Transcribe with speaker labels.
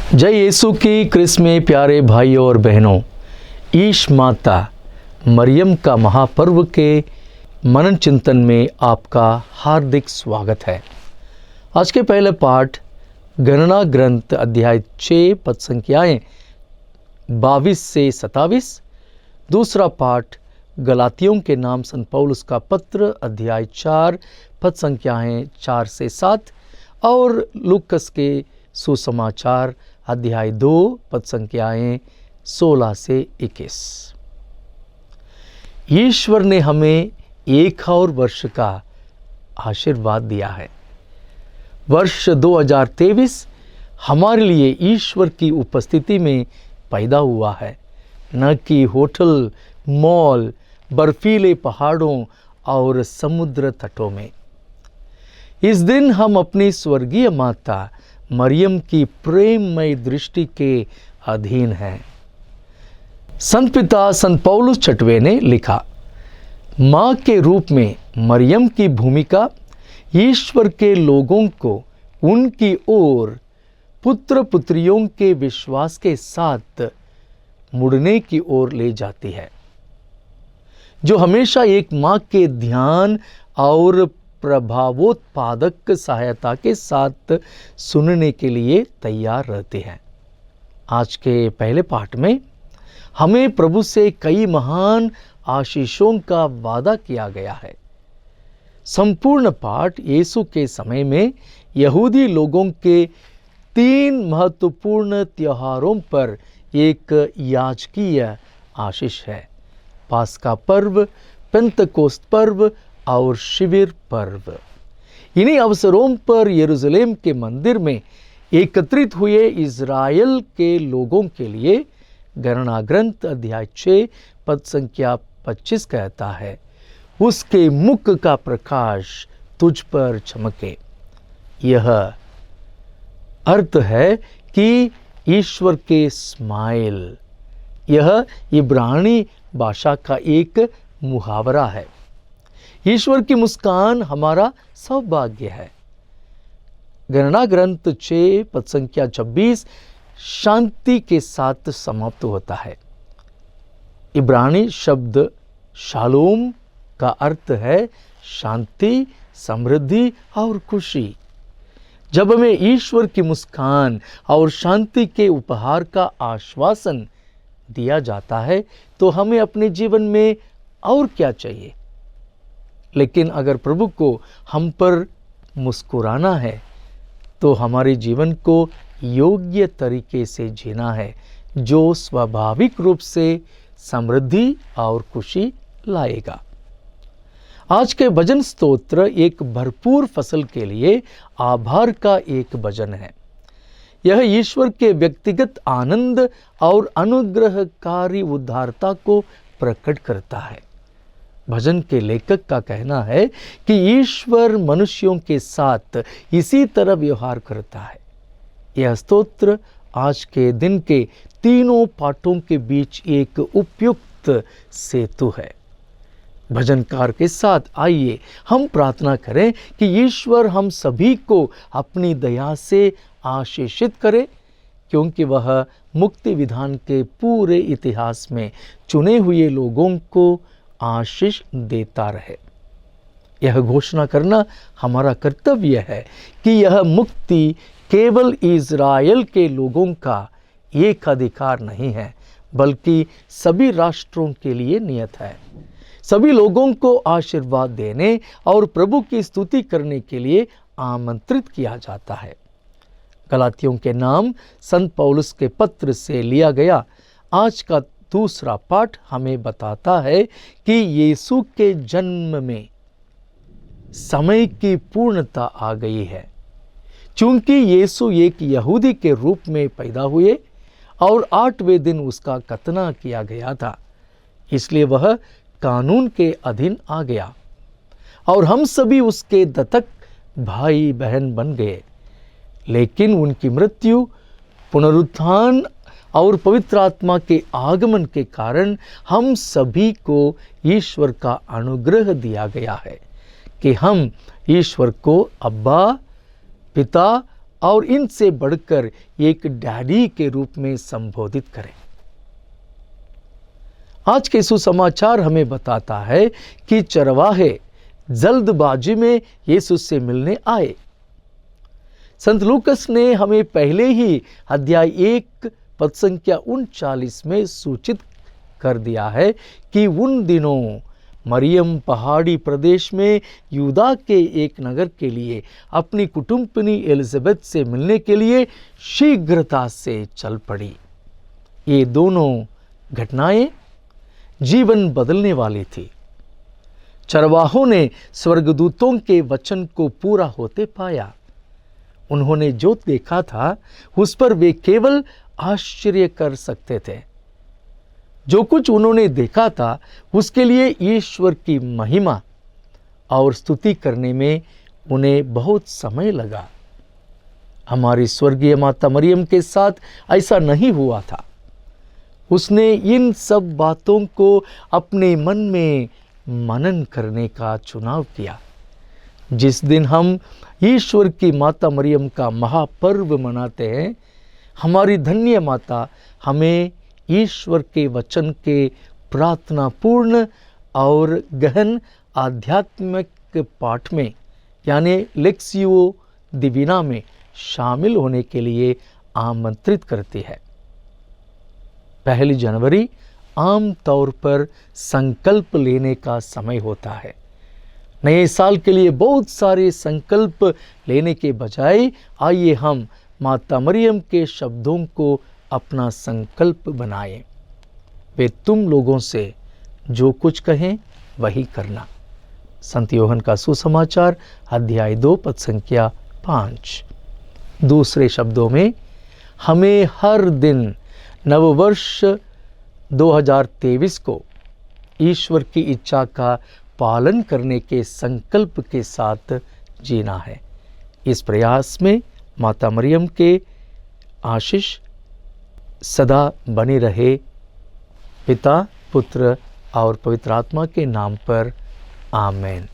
Speaker 1: जय यीशु की क्रिस में प्यारे भाइयों और बहनों, ईश माता मरियम का महापर्व के मनन चिंतन में आपका हार्दिक स्वागत है। आज के पहले पाठ गणना ग्रंथ अध्याय 6 पद संख्याएं 22 से 27, दूसरा पाठ गलातियों के नाम संत पौलुस का पत्र अध्याय 4 पद संख्याएं 4 से 7 और लूकस के सुसमाचार अध्याय 2 पद संख्याएं 16 से 21। ईश्वर ने हमें एक और वर्ष का आशीर्वाद दिया है। वर्ष 2023 हमारे लिए ईश्वर की उपस्थिति में पैदा हुआ है, न कि होटल, मॉल, बर्फीले पहाड़ों और समुद्र तटों में। इस दिन हम अपनी स्वर्गीय माता मरियम की प्रेममय दृष्टि के अधीन हैं। संत पिता संत पौलुस छठवें ने लिखा, माँ के रूप में मरियम की भूमिका ईश्वर के लोगों को उनकी ओर पुत्र पुत्रियों के विश्वास के साथ मुड़ने की ओर ले जाती है, जो हमेशा एक माँ के ध्यान और प्रभावोत्पादक सहायता के साथ सुनने के लिए तैयार रहते हैं। आज के पहले पाठ में हमें प्रभु से कई महान आशीषों का वादा किया गया है। संपूर्ण पाठ यीशु के समय में यहूदी लोगों के 3 महत्वपूर्ण त्योहारों पर एक याजकीय आशीष है: पास्का पर्व, पेंतकोस्त पर्व और शिविर पर्व। इन्हीं अवसरों पर यरूशलेम के मंदिर में एकत्रित हुए इज़राइल के लोगों के लिए गणना ग्रंथ अध्याय 6 पद संख्या 25 कहता है, उसके मुख का प्रकाश तुझ पर चमके। यह अर्थ है कि ईश्वर के स्माइल। यह इब्रानी भाषा का एक मुहावरा है। ईश्वर की मुस्कान हमारा सौभाग्य है। गणना ग्रंथ 6 पद संख्या 26 शांति के साथ समाप्त होता है। इब्रानी शब्द शालोम का अर्थ है शांति, समृद्धि और खुशी। जब हमें ईश्वर की मुस्कान और शांति के उपहार का आश्वासन दिया जाता है तो हमें अपने जीवन में और क्या चाहिए। लेकिन अगर प्रभु को हम पर मुस्कुराना है तो हमारे जीवन को योग्य तरीके से जीना है, जो स्वाभाविक रूप से समृद्धि और खुशी लाएगा। आज के भजन स्तोत्र एक भरपूर फसल के लिए आभार का एक भजन है। यह ईश्वर के व्यक्तिगत आनंद और अनुग्रहकारी उदारता को प्रकट करता है। भजन के लेखक का कहना है कि ईश्वर मनुष्यों के साथ इसी तरह व्यवहार करता है। यह स्तोत्र आज के दिन के तीनों पाठों के बीच एक उपयुक्त सेतु है। भजनकार के साथ आइए हम प्रार्थना करें कि ईश्वर हम सभी को अपनी दया से आशीषित करे, क्योंकि वह मुक्ति विधान के पूरे इतिहास में चुने हुए लोगों को आशीष देता रहे। यह घोषणा करना हमारा कर्तव्य है कि यह मुक्ति केवल इज़राइल के लोगों का एक अधिकार नहीं है, बल्कि सभी राष्ट्रों के लिए नियत है। सभी लोगों को आशीर्वाद देने और प्रभु की स्तुति करने के लिए आमंत्रित किया जाता है। गलातियों के नाम संत पौलुस के पत्र से लिया गया आज का दूसरा पाठ हमें बताता है कि यीशु के जन्म में समय की पूर्णता आ गई है। चूंकि यीशु एक यहूदी के रूप में पैदा हुए और 8वें दिन उसका खतना किया गया था, इसलिए वह कानून के अधीन आ गया और हम सभी उसके दत्तक भाई बहन बन गए। लेकिन उनकी मृत्यु, पुनरुत्थान और पवित्र आत्मा के आगमन के कारण हम सभी को ईश्वर का अनुग्रह दिया गया है कि हम ईश्वर को अब्बा, पिता और इनसे बढ़कर एक डैडी के रूप में संबोधित करें। आज के सुसमाचार हमें बताता है कि चरवाहे जल्दबाजी में यीशु से मिलने आए। संत लूकस ने हमें पहले ही अध्याय 1 पद संख्या 39 में सूचित कर दिया है कि उन दिनों मरियम पहाड़ी प्रदेश में यूदा के एक नगर के लिए अपनी कुटुंबिनी एलिजाबेथ से मिलने के लिए शीघ्रता से चल पड़ी। ये दोनों घटनाएं जीवन बदलने वाली थी। चरवाहों ने स्वर्गदूतों के वचन को पूरा होते पाया। उन्होंने जो देखा था उस पर वे केवल आश्चर्य कर सकते थे। जो कुछ उन्होंने देखा था उसके लिए ईश्वर की महिमा और स्तुति करने में उन्हें बहुत समय लगा। हमारी स्वर्गीय माता मरियम के साथ ऐसा नहीं हुआ था। उसने इन सब बातों को अपने मन में मनन करने का चुनाव किया। जिस दिन हम ईश्वर की माता मरियम का महापर्व मनाते हैं, हमारी धन्य माता हमें ईश्वर के वचन के प्रार्थनापूर्ण और गहन आध्यात्मिक पाठ में यानी लेक्सियो दिविना में शामिल होने के लिए आमंत्रित करती है। 1 जनवरी आम तौर पर संकल्प लेने का समय होता है। नए साल के लिए बहुत सारे संकल्प लेने के बजाय आइए हम माता मरियम के शब्दों को अपना संकल्प बनाएं। वे तुम लोगों से जो कुछ कहें वही करना। संत योहन का सुसमाचार अध्याय 2 पद संख्या 5। दूसरे शब्दों में, हमें हर दिन नववर्ष 2023 को ईश्वर की इच्छा का पालन करने के संकल्प के साथ जीना है। इस प्रयास में माता मरियम के आशीष सदा बनी रहे। पिता, पुत्र और पवित्र आत्मा के नाम पर आमीन।